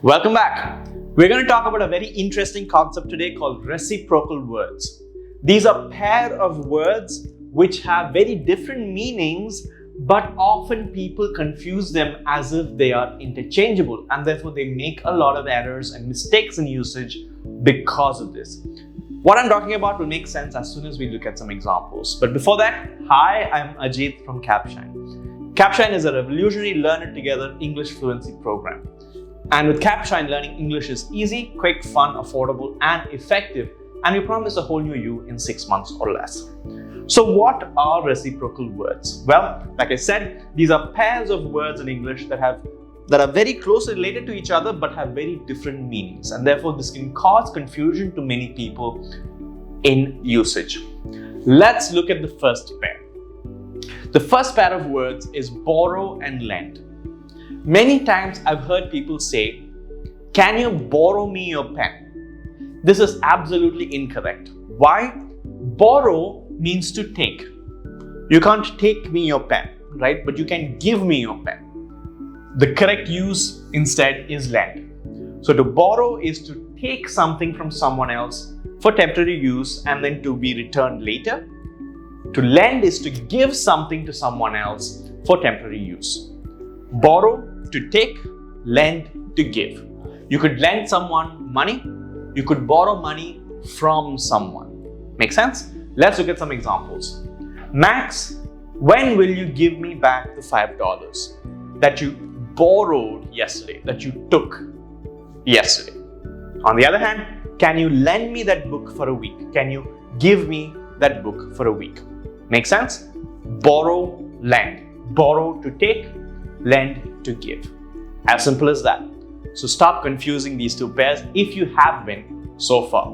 Welcome back. We're going to talk about a very interesting concept today called reciprocal words. These are pair of words which have very different meanings, but often people confuse them as if they are interchangeable, and therefore they make a lot of errors and mistakes in usage because of this. What I'm talking about will make sense as soon as we look at some examples. But before that, hi, I'm Ajit from Capshine. Capshine is a revolutionary Learn It Together English fluency program. And with Capshine, learning English is easy, quick, fun, affordable, and effective. And we promise a whole new you in 6 months or less. So what are reciprocal words? Well, like I said, these are pairs of words in English that are very closely related to each other but have very different meanings. And therefore, this can cause confusion to many people in usage. Let's look at the first pair. The first pair of words is borrow and lend. Many times I've heard people say, "Can you borrow me your pen?" This is absolutely incorrect. Why? Borrow means to take. You can't take me your pen, right? But you can give me your pen. The correct use instead is lend. So to borrow is to take something from someone else for temporary use and then to be returned later. To lend is to give something to someone else for temporary use. Borrow, to take, lend, to give. You could lend someone money. You could borrow money from someone. Make sense? Let's look at some examples. Max, when will you give me back the $5 that you borrowed yesterday, that you took yesterday? On the other hand, can you lend me that book for a week? Can you give me that book for a week? Make sense? Borrow, lend. Borrow to take, lend to give. As simple as that. So stop confusing these two pairs if you have been so far.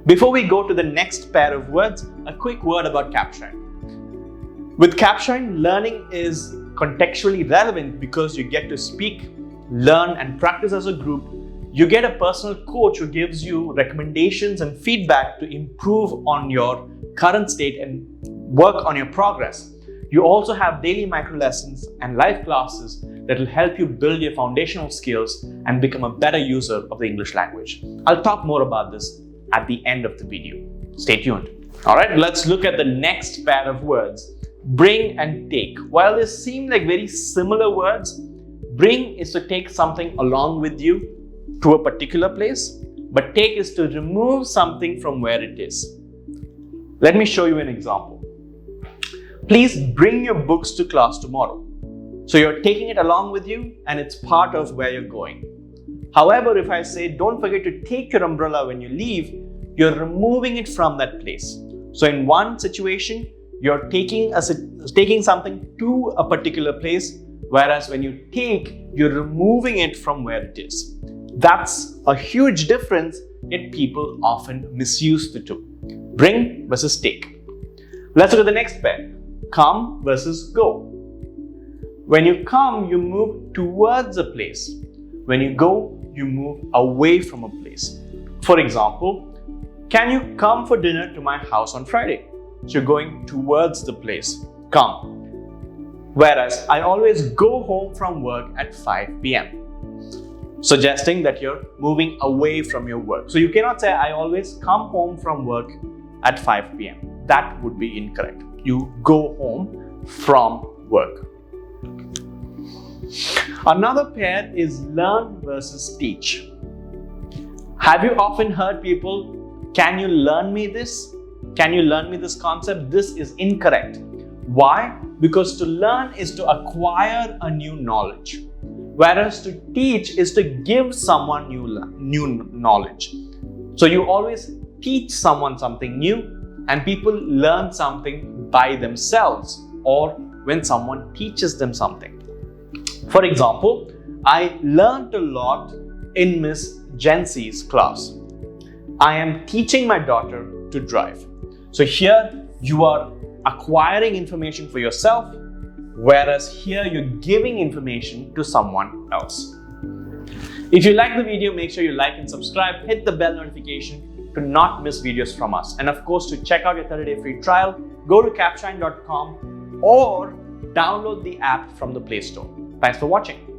Before we go to the next pair of words, a quick word about Capshine. With Capshine, learning is contextually relevant because you get to speak, learn, and practice as a group. You get a personal coach who gives you recommendations and feedback to improve on your current state and work on your progress. You also have daily micro lessons and live classes that will help you build your foundational skills and become a better user of the English language. I'll talk more about this at the end of the video. Stay tuned. All right, let's look at the next pair of words, bring and take. While they seem like very similar words, bring is to take something along with you to a particular place, but take is to remove something from where it is. Let me show you an example. Please bring your books to class tomorrow. So you're taking it along with you and it's part of where you're going. However, if I say, don't forget to take your umbrella when you leave, you're removing it from that place. So in one situation, you're taking something to a particular place, whereas when you take, you're removing it from where it is. That's a huge difference, yet people often misuse the two. Bring versus take. Let's look at the next pair. Come versus go. When you come, you move towards a place. When you go, you move away from a place. For example, can you come for dinner to my house on Friday? So you're going towards the place. Come. Whereas I always go home from work at 5 p.m. Suggesting that you're moving away from your work. So you cannot say I always come home from work at 5 p.m. That would be incorrect. You go home from work. Another pair is learn versus teach. Have you often heard people, can you learn me this? Can you learn me this concept? This is incorrect. Why? Because to learn is to acquire a new knowledge, whereas to teach is to give someone new knowledge. So you always teach someone something new, and people learn something by themselves or when someone teaches them something. For example, I learned a lot in Miss Jency's class. I am teaching my daughter to drive. So here you are acquiring information for yourself, whereas here you're giving information to someone else. If you like the video, make sure you like and subscribe, hit the bell notification to not miss videos from us. And of course, to check out your 30-day free trial, go to capshine.com or download the app from the Play Store. Thanks for watching.